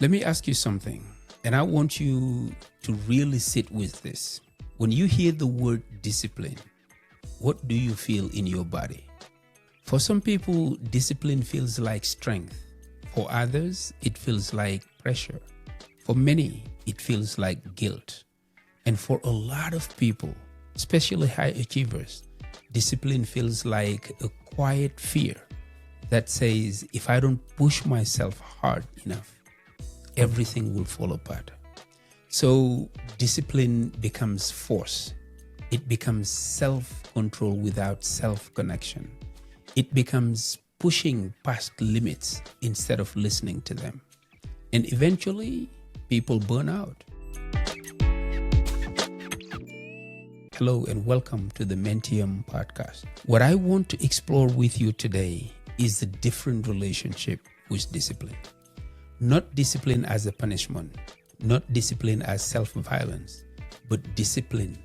Let me ask you something, and I want you to really sit with this. When you hear the word discipline, what do you feel in your body? For some people, discipline feels like strength. For others, it feels like pressure. For many, it feels like guilt. And for a lot of people, especially high achievers, discipline feels like a quiet fear that says, if I don't push myself hard enough, everything will fall apart. So discipline becomes force. It becomes self-control without self-connection. It becomes pushing past limits instead of listening to them. And eventually, people burn out. Hello and welcome to the Mentium Podcast. What I want to explore with you today is the different relationship with discipline. Not discipline as a punishment, not discipline as self-violence, but discipline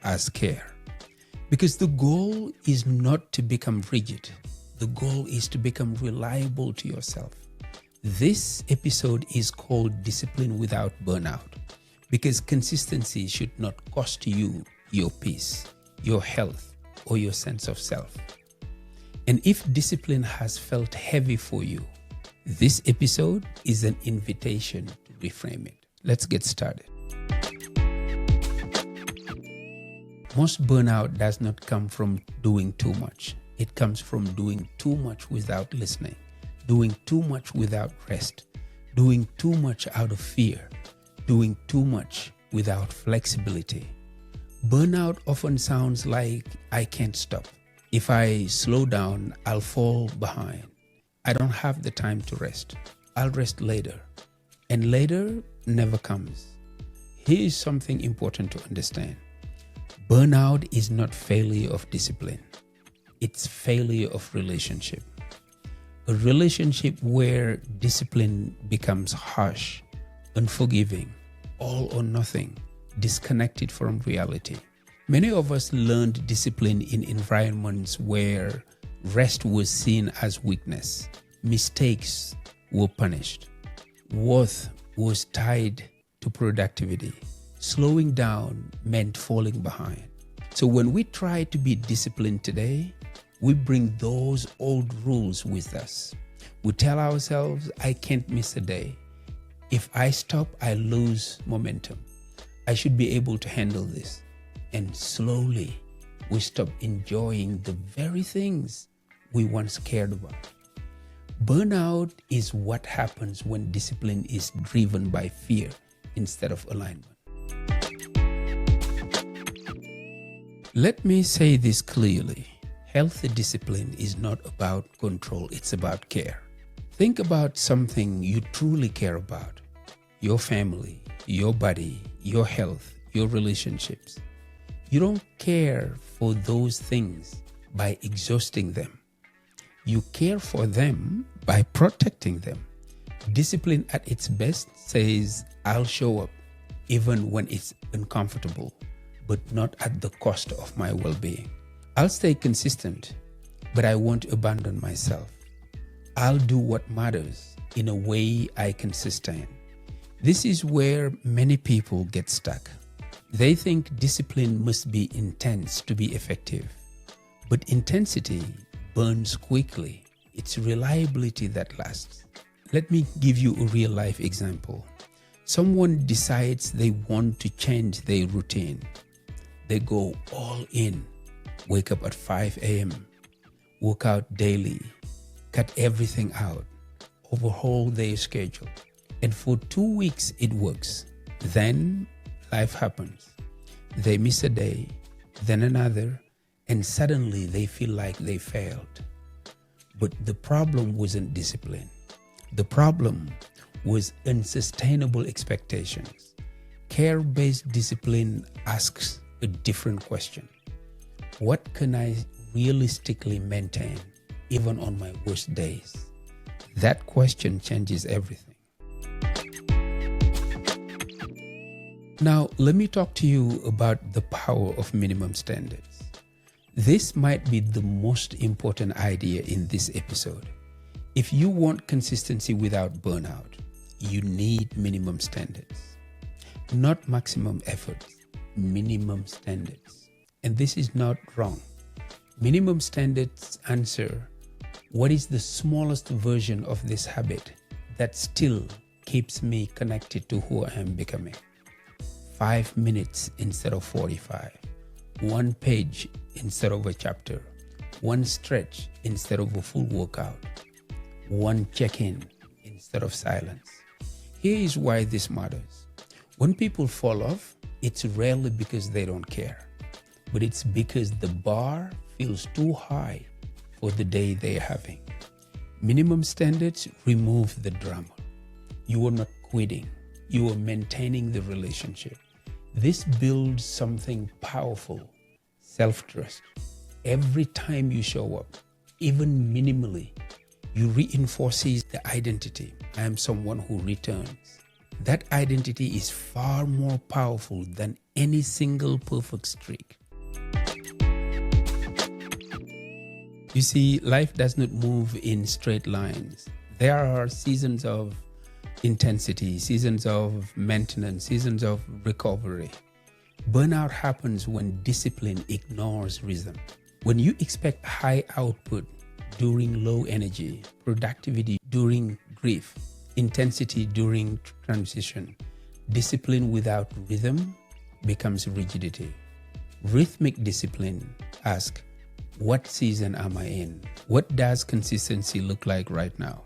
as care. Because the goal is not to become rigid. The goal is to become reliable to yourself. This episode is called Discipline Without Burnout because consistency should not cost you your peace, your health, or your sense of self. And if discipline has felt heavy for you, this episode is an invitation to reframe it. Let's get started. Most burnout does not come from doing too much. It comes from doing too much without listening, doing too much without rest, doing too much out of fear, doing too much without flexibility. Burnout often sounds like I can't stop. If I slow down, I'll fall behind. I don't have the time to rest. I'll rest later. And later never comes. Here is something important to understand. Burnout is not failure of discipline. It's failure of relationship. A relationship where discipline becomes harsh, unforgiving, all or nothing, disconnected from reality. Many of us learned discipline in environments where rest was seen as weakness, mistakes were punished, worth was tied to productivity, slowing down meant falling behind. So when we try to be disciplined today, we bring those old rules with us. We tell ourselves, I can't miss a day. If I stop, I lose momentum. I should be able to handle this. And slowly, we stop enjoying the very things we once cared about. Burnout is what happens when discipline is driven by fear instead of alignment. Let me say this clearly. Healthy discipline is not about control, it's about care. Think about something you truly care about. Your family, your body, your health, your relationships. You don't care for those things by exhausting them. You care for them by protecting them. Discipline at its best says, I'll show up even when it's uncomfortable, but not at the cost of my well-being. I'll stay consistent, but I won't abandon myself. I'll do what matters in a way I can sustain. This is where many people get stuck. They think discipline must be intense to be effective. But intensity burns quickly. It's reliability that lasts. Let me give you a real-life example. Someone decides they want to change their routine. They go all in, wake up at 5 a.m., work out daily, cut everything out, overhaul their schedule. And for 2 weeks, it works. Then life happens. They miss a day, then another, and suddenly they feel like they failed. But the problem wasn't discipline. The problem was unsustainable expectations. Care-based discipline asks a different question. What can I realistically maintain even on my worst days? That question changes everything. Now, let me talk to you about the power of minimum standards. This might be the most important idea in this episode. If you want consistency without burnout, you need minimum standards. Not maximum efforts, minimum standards. And this is not wrong. Minimum standards answer, what is the smallest version of this habit that still keeps me connected to who I am becoming? 5 minutes instead of 45. 1 page instead of a chapter. 1 stretch instead of a full workout. 1 check-in instead of silence. Here is why this matters. When people fall off, it's rarely because they don't care, but it's because the bar feels too high for the day they're having. Minimum standards remove the drama. You are not quitting. You are maintaining the relationship. This builds something powerful, self-trust. Every time you show up, even minimally, you reinforces the identity. I am someone who returns. That identity is far more powerful than any single perfect streak. You see, life does not move in straight lines. There are seasons of intensity, seasons of maintenance, seasons of recovery. Burnout happens when discipline ignores rhythm. When you expect high output during low energy, productivity during grief, intensity during transition, discipline without rhythm becomes rigidity. Rhythmic discipline asks, what season am I in? What does consistency look like right now?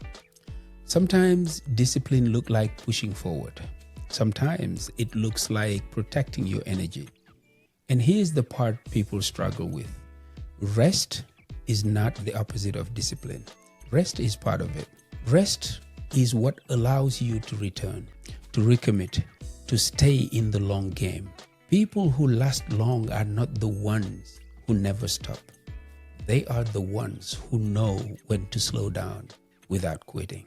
Sometimes discipline looks like pushing forward. Sometimes it looks like protecting your energy. And here's the part people struggle with. Rest is not the opposite of discipline. Rest is part of it. Rest is what allows you to return, to recommit, to stay in the long game. People who last long are not the ones who never stop. They are the ones who know when to slow down without quitting.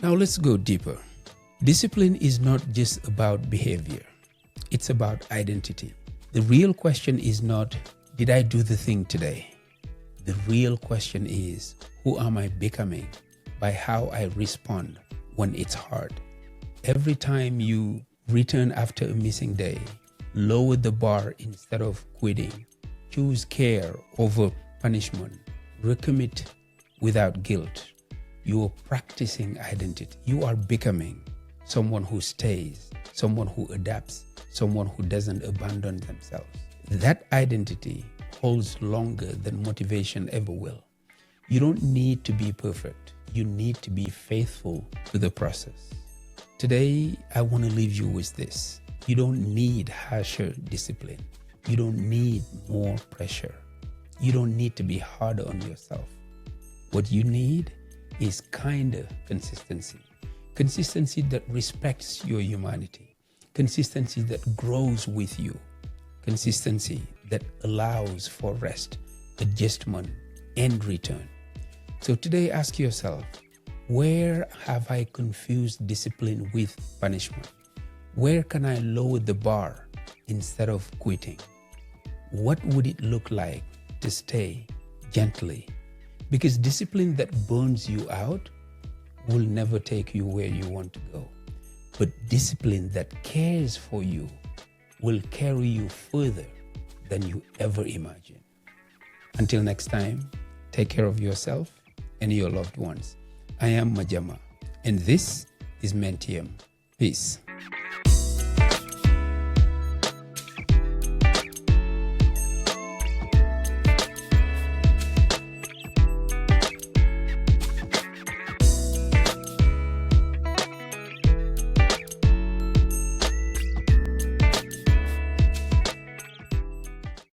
Now let's go deeper. Discipline is not just about behavior. It's about identity. The real question is not, did I do the thing today? The real question is, who am I becoming by how I respond when it's hard? Every time you return after a missing day, lower the bar instead of quitting, choose care over punishment, recommit without guilt, you are practicing identity. You are becoming someone who stays, someone who adapts, someone who doesn't abandon themselves. That identity holds longer than motivation ever will. You don't need to be perfect. You need to be faithful to the process. Today, I want to leave you with this. You don't need harsher discipline. You don't need more pressure. You don't need to be harder on yourself. What you need is kinder consistency. Consistency that respects your humanity. Consistency that grows with you. Consistency that allows for rest, adjustment, and return. So today, ask yourself, where have I confused discipline with punishment? Where can I lower the bar instead of quitting? What would it look like to stay gently? Because discipline that burns you out will never take you where you want to go. But discipline that cares for you will carry you further than you ever imagined. Until next time, take care of yourself and your loved ones. I am Madiama, and this is Mentium. Peace.